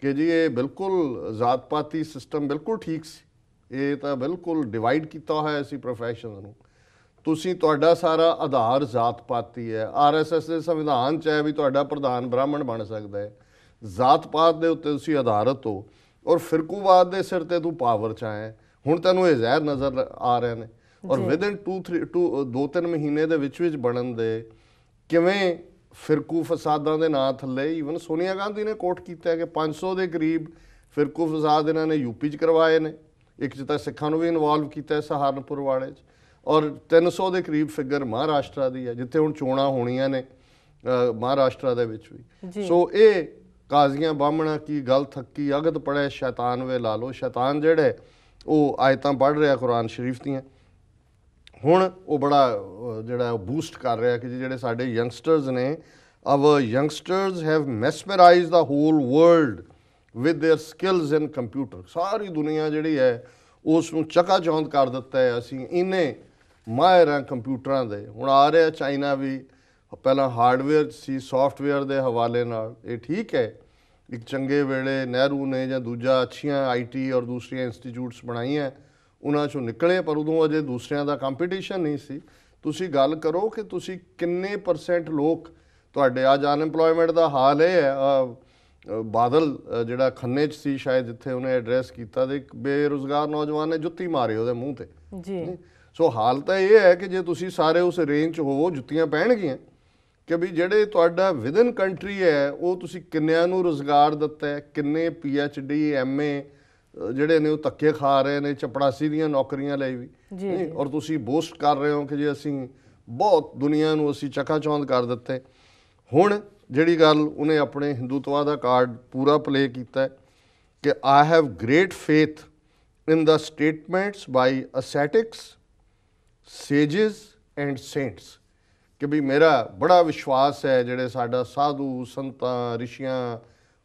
ਕਿ ਜੀ ਇਹ ਬਿਲਕੁਲ ਜ਼ਾਤ ਪਾਤੀ ਸਿਸਟਮ ਬਿਲਕੁਲ ਠੀਕ ਸੀ, ਇਹ ਤਾਂ ਬਿਲਕੁਲ ਡਿਵਾਈਡ ਕੀਤਾ ਹੋਇਆ ਸੀ ਪ੍ਰੋਫੈਸ਼ਨ ਨੂੰ। ਤੁਸੀਂ ਤੁਹਾਡਾ ਸਾਰਾ ਆਧਾਰ ਜ਼ਾਤ ਪਾਤੀ ਹੈ। RSS ਦੇ ਸੰਵਿਧਾਨ 'ਚ ਹੈ ਵੀ ਤੁਹਾਡਾ ਪ੍ਰਧਾਨ ਬ੍ਰਾਹਮਣ ਬਣ ਸਕਦਾ ਹੈ। ਜ਼ਾਤ ਪਾਤ ਦੇ ਉੱਤੇ ਤੁਸੀਂ ਆਧਾਰਿਤ ਹੋ ਔਰ ਫਿਰਕੂਵਾਦ ਦੇ ਸਿਰ ਤੇ ਤੂੰ ਪਾਵਰ 'ਚ ਆਇਆ। ਹੁਣ ਤੈਨੂੰ ਇਹ ਜ਼ਹਿਰ ਨਜ਼ਰ ਆ ਰਹੇ ਨੇ ਔਰ ਵਿਦਿਨ 2-3 ਮਹੀਨੇ ਦੇ ਵਿੱਚ ਬਣਨ ਦੇ ਕਿਵੇਂ ਫਿਰਕੂ ਫਸਾਦਾਂ ਦੇ ਨਾਂ ਥੱਲੇ ਈਵਨ ਸੋਨੀਆ ਗਾਂਧੀ ਨੇ ਕੋਟ ਕੀਤਾ ਕਿ 500 ਦੇ ਕਰੀਬ ਫਿਰਕੂ ਫਸਾਦ ਇਹਨਾਂ ਨੇ ਯੂਪੀ 'ਚ ਕਰਵਾਏ ਨੇ। ਇੱਕ 'ਚ ਤਾਂ ਸਿੱਖਾਂ ਨੂੰ ਵੀ ਇਨਵੋਲਵ ਕੀਤਾ ਸਹਾਰਨਪੁਰ ਵਾਲੇ 'ਚ, ਔਰ 300 ਦੇ ਕਰੀਬ ਫਿਗਰ ਮਹਾਰਾਸ਼ਟਰ ਦੀ ਹੈ ਜਿੱਥੇ ਹੁਣ ਚੋਣਾਂ ਹੋਣੀਆਂ ਨੇ ਮਹਾਰਾਸ਼ਟਰ ਦੇ ਵਿੱਚ ਵੀ। ਸੋ ਇਹ ਕਾਜ਼ੀਆਂ ਬਾਹਮਣਾ ਕੀ ਗੱਲ ਥੱਕੀ ਅਗਦ ਪੜ੍ਹੇ ਸ਼ੈਤਾਨ ਵੇ ਲਾ ਲਓ। ਸ਼ੈਤਾਨ ਜਿਹੜੇ ਉਹ ਆਇਤਾਂ ਪੜ੍ਹ ਰਿਹਾ ਕੁਰਾਨ ਸ਼ਰੀਫ ਦੀਆਂ, ਹੁਣ ਉਹ ਬੜਾ ਜਿਹੜਾ ਬੂਸਟ ਕਰ ਰਿਹਾ ਕਿ ਜਿਹੜੇ ਸਾਡੇ ਯੰਗਸਟਰਸ ਨੇ, our youngsters have mesmerised the whole world with their skills in computer. ਸਾਰੀ ਦੁਨੀਆ ਜਿਹੜੀ ਹੈ ਉਸ ਨੂੰ ਚਕਾਚੌਂਧ ਕਰ ਦਿੱਤਾ ਹੈ। ਅਸੀਂ ਇੰਨੇ ਮਾਹਿਰ ਹਾਂ ਕੰਪਿਊਟਰਾਂ ਦੇ। ਹੁਣ ਆ ਰਿਹਾ ਚਾਈਨਾ ਵੀ, ਪਹਿਲਾਂ ਹਾਰਡਵੇਅਰ ਸੀ, ਸੌਫਟਵੇਅਰ ਦੇ ਹਵਾਲੇ ਨਾਲ। ਇਹ ਠੀਕ ਹੈ, ਇੱਕ ਚੰਗੇ ਵੇਲੇ ਨਹਿਰੂ ਨੇ ਜਾਂ ਦੂਜਾ ਅੱਛੀਆਂ IT ਔਰ ਦੂਸਰੀਆਂ ਇੰਸਟੀਚਿਊਟਸ ਬਣਾਈਆਂ, ਉਹਨਾਂ 'ਚੋਂ ਨਿਕਲੇ, ਪਰ ਉਦੋਂ ਅਜੇ ਦੂਸਰਿਆਂ ਦਾ ਕੰਪੀਟੀਸ਼ਨ ਨਹੀਂ ਸੀ। ਤੁਸੀਂ ਗੱਲ ਕਰੋ ਕਿ ਤੁਸੀਂ ਕਿੰਨੇ % ਲੋਕ ਤੁਹਾਡੇ ਅੱਜ ਅਨਐਮਪਲੋਇਮੈਂਟ ਦਾ ਹਾਲ ਇਹ ਹੈ। ਬਾਦਲ ਜਿਹੜਾ ਖੰਨੇ 'ਚ ਸੀ ਸ਼ਾਇਦ ਜਿੱਥੇ ਉਹਨੇ ਐਡਰੈਸ ਕੀਤਾ, ਤੇ ਇੱਕ ਬੇਰੁਜ਼ਗਾਰ ਨੌਜਵਾਨ ਨੇ ਜੁੱਤੀ ਮਾਰੀ ਉਹਦੇ ਮੂੰਹ ਤੇ ਜੀ। ਸੋ ਹਾਲ ਤਾਂ ਇਹ ਹੈ ਕਿ ਜੇ ਤੁਸੀਂ ਸਾਰੇ ਉਸ ਰੇਂਜ 'ਚ ਹੋਵੋ ਜੁੱਤੀਆਂ ਪੈਣਗੀਆਂ ਕਿ ਵੀ ਜਿਹੜੇ ਤੁਹਾਡਾ ਵਿਦਨ ਕੰਟਰੀ ਹੈ ਉਹ ਤੁਸੀਂ ਕਿੰਨਿਆਂ ਨੂੰ ਰੁਜ਼ਗਾਰ ਦਿੱਤਾ ਹੈ, ਕਿੰਨੇ PhD MA ਜਿਹੜੇ ਨੇ ਉਹ ਧੱਕੇ ਖਾ ਰਹੇ ਨੇ ਚਪੜਾਸੀ ਦੀਆਂ ਨੌਕਰੀਆਂ ਲਈ ਵੀ, ਔਰ ਤੁਸੀਂ ਬੋਸਟ ਕਰ ਰਹੇ ਹੋ ਕਿ ਜੇ ਅਸੀਂ ਬਹੁਤ ਦੁਨੀਆ ਨੂੰ ਅਸੀਂ ਚਕਾਚੌਂਧ ਕਰ ਦਿੱਤੇ। ਹੁਣ ਜਿਹੜੀ ਗੱਲ ਉਹਨੇ ਆਪਣੇ ਹਿੰਦੂਤਵਾ ਦਾ ਕਾਰਡ ਪੂਰਾ ਪਲੇ ਕੀਤਾ ਕਿ I have great faith in the statements by ascetics, sages and saints, ਕਿ ਵੀ ਮੇਰਾ ਬੜਾ ਵਿਸ਼ਵਾਸ ਹੈ ਜਿਹੜੇ ਸਾਡਾ ਸਾਧੂ ਸੰਤਾਂ ਰਿਸ਼ੀਆਂ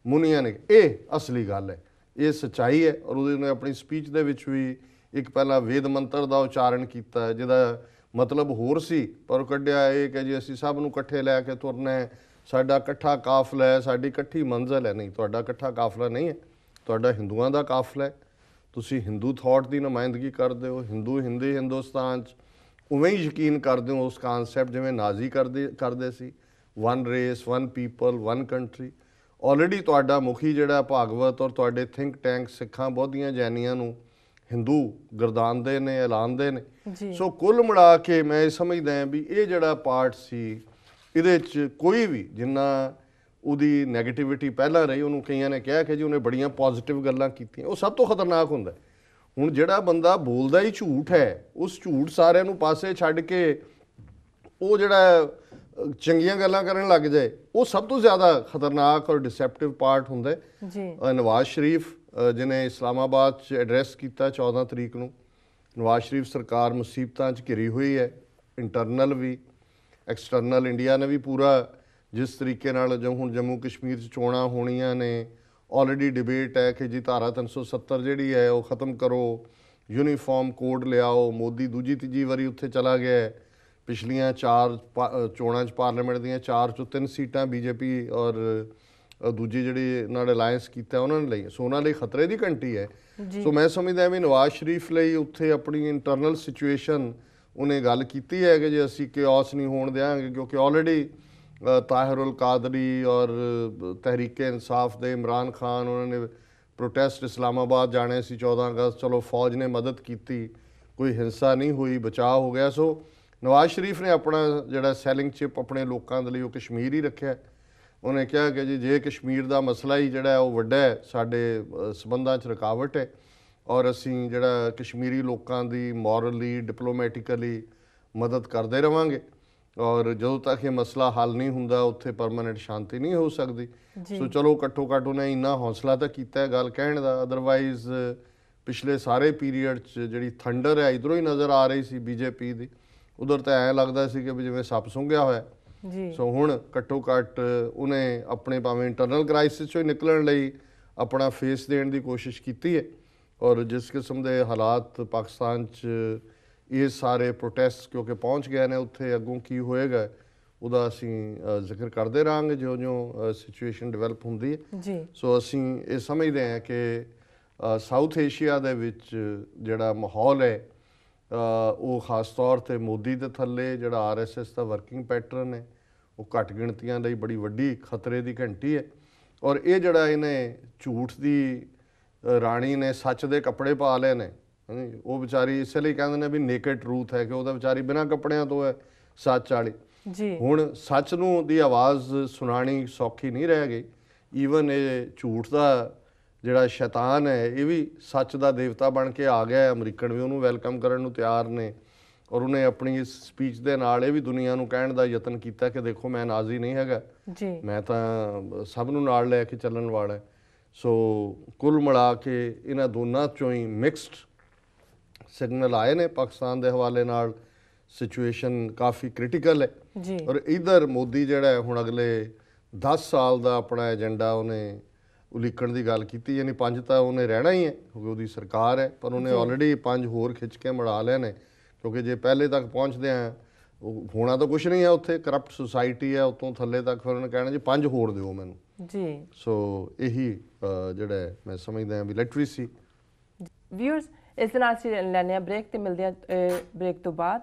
ਮੁਨੀਆਂ ਨੇ। ਇਹ ਅਸਲੀ ਗੱਲ ਹੈ, ਇਹ ਸੱਚਾਈ ਹੈ। ਔਰ ਉਹਨੇ ਆਪਣੀ ਸਪੀਚ ਦੇ ਵਿੱਚ ਵੀ ਇੱਕ ਪਹਿਲਾਂ ਵੇਦ ਮੰਤਰ ਦਾ ਉਚਾਰਨ ਕੀਤਾ ਜਿਹਦਾ ਮਤਲਬ ਹੋਰ ਸੀ, ਪਰ ਕੱਢਿਆ ਇਹ ਕਿ ਜੀ ਅਸੀਂ ਸਭ ਨੂੰ ਇਕੱਠੇ ਲੈ ਕੇ ਤੁਰਨਾ ਹੈ, ਸਾਡਾ ਇਕੱਠਾ ਕਾਫਲਾ ਹੈ, ਸਾਡੀ ਇਕੱਠੀ ਮੰਜ਼ਿਲ ਹੈ। ਨਹੀਂ, ਤੁਹਾਡਾ ਇਕੱਠਾ ਕਾਫਲਾ ਨਹੀਂ ਹੈ, ਤੁਹਾਡਾ ਹਿੰਦੂਆਂ ਦਾ ਕਾਫਲਾ ਹੈ। ਤੁਸੀਂ ਹਿੰਦੂ ਥਾਟ ਦੀ ਨੁਮਾਇੰਦਗੀ ਕਰਦੇ ਹੋ, ਹਿੰਦੁਸਤਾਨ 'ਚ ਉਵੇਂ ਹੀ ਯਕੀਨ ਕਰਦੇ ਹੋ ਉਸ ਕਾਨਸੈਪਟ ਜਿਵੇਂ ਨਾਜ਼ੀ ਕਰਦੇ ਸੀ, 1 ਰੇਸ 1 ਪੀਪਲ 1 ਕੰਟਰੀ। ਆਲਰੇਡੀ ਤੁਹਾਡਾ ਮੁਖੀ ਜਿਹੜਾ ਭਾਗਵਤ ਔਰ ਤੁਹਾਡੇ ਥਿੰਕ ਟੈਂਕ ਸਿੱਖਾਂ ਬੋਧੀਆਂ ਜੈਨੀਆਂ ਨੂੰ ਹਿੰਦੂ ਗਰਦਾਨਦੇ ਨੇ, ਐਲਾਨਦੇ ਨੇ। ਸੋ ਕੁੱਲ ਮਿਲਾ ਕੇ ਮੈਂ ਇਹ ਸਮਝਦਾ ਹਾਂ ਵੀ ਇਹ ਜਿਹੜਾ ਪਾਰਟ ਸੀ ਇਹਦੇ 'ਚ ਕੋਈ ਵੀ ਜਿੰਨਾ ਉਹਦੀ ਨੈਗੇਟਿਵਿਟੀ ਪਹਿਲਾਂ ਰਹੀ, ਉਹਨੂੰ ਕਈਆਂ ਨੇ ਕਿਹਾ ਕਿ ਜੀ ਉਹਨੇ ਬੜੀਆਂ ਪੋਜ਼ਿਟਿਵ ਗੱਲਾਂ ਕੀਤੀਆਂ, ਉਹ ਸਭ ਤੋਂ ਖਤਰਨਾਕ ਹੁੰਦਾ। ਹੁਣ ਜਿਹੜਾ ਬੰਦਾ ਬੋਲਦਾ ਹੀ ਝੂਠ ਹੈ, ਉਸ ਝੂਠ ਸਾਰਿਆਂ ਨੂੰ ਪਾਸੇ ਛੱਡ ਕੇ ਉਹ ਜਿਹੜਾ ਚੰਗੀਆਂ ਗੱਲਾਂ ਕਰਨ ਲੱਗ ਜਾਏ, ਉਹ ਸਭ ਤੋਂ ਜ਼ਿਆਦਾ ਖਤਰਨਾਕ ਔਰ ਡਿਸੈਪਟਿਵ ਪਾਰਟ ਹੁੰਦਾ ਜੀ। ਨਵਾਜ਼ ਸ਼ਰੀਫ ਜਿਹਨੇ ਇਸਲਾਮਾਬਾਦ 'ਚ ਐਡਰੈਸ ਕੀਤਾ 14 ਤਰੀਕ ਨੂੰ, ਨਵਾਜ਼ ਸ਼ਰੀਫ ਸਰਕਾਰ ਮੁਸੀਬਤਾਂ 'ਚ ਘਿਰੀ ਹੋਈ ਹੈ, ਇੰਟਰਨਲ ਵੀ ਐਕਸਟਰਨਲ। ਇੰਡੀਆ ਨੇ ਵੀ ਪੂਰਾ ਜਿਸ ਤਰੀਕੇ ਨਾਲ ਜੋ ਹੁਣ ਜੰਮੂ ਕਸ਼ਮੀਰ 'ਚ ਚੋਣਾਂ ਹੋਣੀਆਂ ਨੇ, ਆਲਰੇਡੀ ਡਿਬੇਟ ਹੈ ਕਿ ਜੀ ਧਾਰਾ 370 ਜਿਹੜੀ ਹੈ ਉਹ ਖਤਮ ਕਰੋ, ਯੂਨੀਫਾਰਮ ਕੋਡ ਲਿਆਓ। ਮੋਦੀ ਦੂਜੀ ਤੀਜੀ ਵਾਰੀ ਉੱਥੇ ਚਲਾ ਗਿਆ। ਪਿਛਲੀਆਂ 4 ਚੋਣਾਂ 'ਚ ਪਾਰਲੀਮੈਂਟ ਦੀਆਂ 4 ਚੋਂ 3 ਸੀਟਾਂ BJP ਔਰ ਦੂਜੀ ਜਿਹੜੀ ਨਾਲ ਅਲਾਇੰਸ ਕੀਤਾ ਉਹਨਾਂ ਨੇ ਲਈ। ਸੋ ਉਹਨਾਂ ਲਈ ਖਤਰੇ ਦੀ ਘੰਟੀ ਹੈ। ਸੋ ਮੈਂ ਸਮਝਦਾ ਵੀ ਨਵਾਜ਼ ਸ਼ਰੀਫ ਲਈ ਉੱਥੇ ਆਪਣੀ ਇੰਟਰਨਲ ਸਿਚੁਏਸ਼ਨ ਉਹਨੇ ਗੱਲ ਕੀਤੀ ਹੈ ਕਿ ਜੇ ਅਸੀਂ ਕਿਓਸ ਨਹੀਂ ਹੋਣ ਦਿਆਂਗੇ, ਕਿਉਂਕਿ ਆਲਰੇਡੀ ਤਾਹਿਰ ਉਲ ਕਾਦਰੀ ਔਰ ਤਹਿਰੀਕੇ ਇਨਸਾਫ ਦੇ ਇਮਰਾਨ ਖਾਨ ਉਹਨਾਂ ਨੇ ਪ੍ਰੋਟੈਸਟ ਇਸਲਾਮਾਬਾਦ ਜਾਣੇ ਸੀ 14 ਅਗਸਤ, ਚਲੋ ਫੌਜ ਨੇ ਮਦਦ ਕੀਤੀ, ਕੋਈ ਹਿੰਸਾ ਨਹੀਂ ਹੋਈ, ਬਚਾਅ ਹੋ ਗਿਆ। ਸੋ ਨਵਾਜ਼ ਸ਼ਰੀਫ ਨੇ ਆਪਣਾ ਜਿਹੜਾ ਸੈਲਿੰਗ ਚਿਪ ਆਪਣੇ ਲੋਕਾਂ ਦੇ ਲਈ ਉਹ ਕਸ਼ਮੀਰ ਹੀ ਰੱਖਿਆ। ਉਹਨੇ ਕਿਹਾ ਕਿ ਜੀ ਜੇ ਕਸ਼ਮੀਰ ਦਾ ਮਸਲਾ ਹੀ ਜਿਹੜਾ ਉਹ ਵੱਡਾ ਹੈ, ਸਾਡੇ ਸਬੰਧਾਂ 'ਚ ਰੁਕਾਵਟ ਹੈ, ਔਰ ਅਸੀਂ ਜਿਹੜਾ ਕਸ਼ਮੀਰੀ ਲੋਕਾਂ ਦੀ ਮੋਰਲੀ ਡਿਪਲੋਮੈਟਿਕਲੀ ਮਦਦ ਕਰਦੇ ਰਹਾਂਗੇ, ਔਰ ਜਦੋਂ ਤੱਕ ਇਹ ਮਸਲਾ ਹੱਲ ਨਹੀਂ ਹੁੰਦਾ ਉੱਥੇ ਪਰਮਾਨੈਂਟ ਸ਼ਾਂਤੀ ਨਹੀਂ ਹੋ ਸਕਦੀ। ਸੋ ਚਲੋ ਘੱਟੋ ਘੱਟ ਉਹਨੇ ਇੰਨਾ ਹੌਸਲਾ ਤਾਂ ਕੀਤਾ ਹੈ ਗੱਲ ਕਹਿਣ ਦਾ, ਅਦਰਵਾਈਜ਼ ਪਿਛਲੇ ਸਾਰੇ ਪੀਰੀਅਡ 'ਚ ਜਿਹੜੀ ਥੰਡਰ ਹੈ ਇਧਰੋਂ ਹੀ ਨਜ਼ਰ ਆ ਰਹੀ ਸੀ ਬੀਜੇਪੀ ਦੀ, ਉਧਰ ਤਾਂ ਐਂ ਲੱਗਦਾ ਸੀ ਕਿ ਵੀ ਜਿਵੇਂ ਸੱਪ ਸੁੰਘਿਆ ਹੋਇਆ। ਜੀ ਸੋ ਹੁਣ ਘੱਟੋ ਘੱਟ ਉਹਨੇ ਆਪਣੇ ਭਾਵੇਂ ਇੰਟਰਨਲ ਕ੍ਰਾਈਸਿਸ 'ਚੋਂ ਹੀ ਨਿਕਲਣ ਲਈ ਆਪਣਾ ਫੇਸ ਦੇਣ ਦੀ ਕੋਸ਼ਿਸ਼ ਕੀਤੀ ਹੈ। ਔਰ ਜਿਸ ਕਿਸਮ ਦੇ ਹਾਲਾਤ ਪਾਕਿਸਤਾਨ 'ਚ ਇਹ ਸਾਰੇ ਪ੍ਰੋਟੈਸਟ ਕਿਉਂਕਿ ਪਹੁੰਚ ਗਏ ਨੇ ਉੱਥੇ, ਅੱਗੋਂ ਕੀ ਹੋਏਗਾ ਉਹਦਾ ਅਸੀਂ ਜ਼ਿਕਰ ਕਰਦੇ ਰਹਾਂਗੇ ਜਿਉਂ-ਜਿਉਂ ਸਿਚੁਏਸ਼ਨ ਡਿਵੈਲਪ ਹੁੰਦੀ ਹੈ। ਜੀ ਸੋ ਅਸੀਂ ਇਹ ਸਮਝਦੇ ਹਾਂ ਕਿ ਸਾਊਥ ਏਸ਼ੀਆ ਦੇ ਵਿੱਚ ਜਿਹੜਾ ਮਾਹੌਲ ਹੈ ਉਹ ਖਾਸ ਤੌਰ 'ਤੇ ਮੋਦੀ ਦੇ ਥੱਲੇ ਜਿਹੜਾ ਆਰਐਸਐਸ ਦਾ ਵਰਕਿੰਗ ਪੈਟਰਨ ਹੈ ਉਹ ਘੱਟ ਗਿਣਤੀਆਂ ਲਈ ਬੜੀ ਵੱਡੀ ਖਤਰੇ ਦੀ ਘੰਟੀ ਹੈ। ਔਰ ਇਹ ਜਿਹੜਾ ਇਹਨੇ ਝੂਠ ਦੀ ਰਾਣੀ ਨੇ ਸੱਚ ਦੇ ਕੱਪੜੇ ਪਾ ਲਏ ਨੇ, ਉਹ ਵਿਚਾਰੀ ਇਸੇ ਲਈ ਕਹਿੰਦੇ ਨੇ ਵੀ ਨੇਕਡ ਟਰੂਥ ਹੈ ਕਿ ਉਹਦਾ ਵਿਚਾਰੀ ਬਿਨਾਂ ਕੱਪੜਿਆਂ ਤੋਂ ਹੈ ਸੱਚ ਵਾਲੀ। ਜੀ ਹੁਣ ਸੱਚ ਨੂੰ ਦੀ ਆਵਾਜ਼ ਸੁਣਾਣੀ ਸੌਖੀ ਨਹੀਂ ਰਹਿ ਗਈ। ਈਵਨ ਇਹ ਝੂਠ ਦਾ ਜਿਹੜਾ ਸ਼ੈਤਾਨ ਹੈ ਇਹ ਵੀ ਸੱਚ ਦਾ ਦੇਵਤਾ ਬਣ ਕੇ ਆ ਗਿਆ। ਅਮਰੀਕਨ ਵੀ ਉਹਨੂੰ ਵੈਲਕਮ ਕਰਨ ਨੂੰ ਤਿਆਰ ਨੇ ਔਰ ਉਹਨੇ ਆਪਣੀ ਇਸ ਸਪੀਚ ਦੇ ਨਾਲ ਇਹ ਵੀ ਦੁਨੀਆ ਨੂੰ ਕਹਿਣ ਦਾ ਯਤਨ ਕੀਤਾ ਕਿ ਦੇਖੋ ਮੈਂ ਨਾਜ਼ੀ ਨਹੀਂ ਹੈਗਾ, ਜੀ ਮੈਂ ਤਾਂ ਸਭ ਨੂੰ ਨਾਲ ਲੈ ਕੇ ਚੱਲਣ ਵਾਲਾ। ਸੋ ਕੁੱਲ ਮਿਲਾ ਕੇ ਇਹਨਾਂ ਦੋਨਾਂ 'ਚੋਂ ਹੀ ਮਿਕਸਡ ਸਿਗਨਲ ਆਏ ਨੇ ਪਾਕਿਸਤਾਨ ਦੇ ਹਵਾਲੇ ਨਾਲ। ਸਿਚੁਏਸ਼ਨ ਕਾਫੀ ਕ੍ਰਿਟੀਕਲ ਹੈ। ਜੀ ਔਰ ਇਧਰ ਮੋਦੀ ਜਿਹੜਾ ਹੈ ਹੁਣ ਅਗਲੇ 10 ਸਾਲ ਦਾ ਆਪਣਾ ਏਜੰਡਾ ਉਹਨੇ ਉਲੀਕਣ ਦੀ ਗੱਲ ਕੀਤੀ, ਯਾਨੀ 5 ਤਾਂ ਉਹਨੇ ਰਹਿਣਾ ਹੀ ਹੈ ਕਿਉਂਕਿ ਉਹਦੀ ਸਰਕਾਰ ਹੈ, ਪਰ ਉਹਨੇ ਆਲਰੇਡੀ 5 ਹੋਰ ਖਿੱਚ ਕੇ ਮੜਾ ਲਏ ਨੇ ਕਿਉਂਕਿ ਜੇ ਪਹਿਲੇ ਤੱਕ ਪਹੁੰਚਦੇ ਆ ਹੋਣਾ ਤਾਂ ਕੁਛ ਨਹੀਂ ਹੈ, ਉੱਥੇ ਕਰਪਟ ਸੁਸਾਇਟੀ ਹੈ, ਉਤੋਂ ਥੱਲੇ ਤੱਕ ਫਿਰ ਉਹਨੇ ਕਹਿਣਾ ਜੀ 5 ਹੋਰ ਦਿਓ ਮੈਨੂੰ। ਜੀ ਸੋ ਇਹੀ ਜਿਹੜਾ ਮੈਂ ਸਮਝਦਾ ਵੀ ਲਿਟਰੇਸੀ। ਵਿਊਅਰਸ, ਇਸ ਦੇ ਨਾਲ ਅਸੀਂ ਲੈਂਦੇ ਹਾਂ ਬ੍ਰੇਕ ਤੇ ਮਿਲਦੇ ਹਾਂ ਬ੍ਰੇਕ ਤੋਂ ਬਾਅਦ।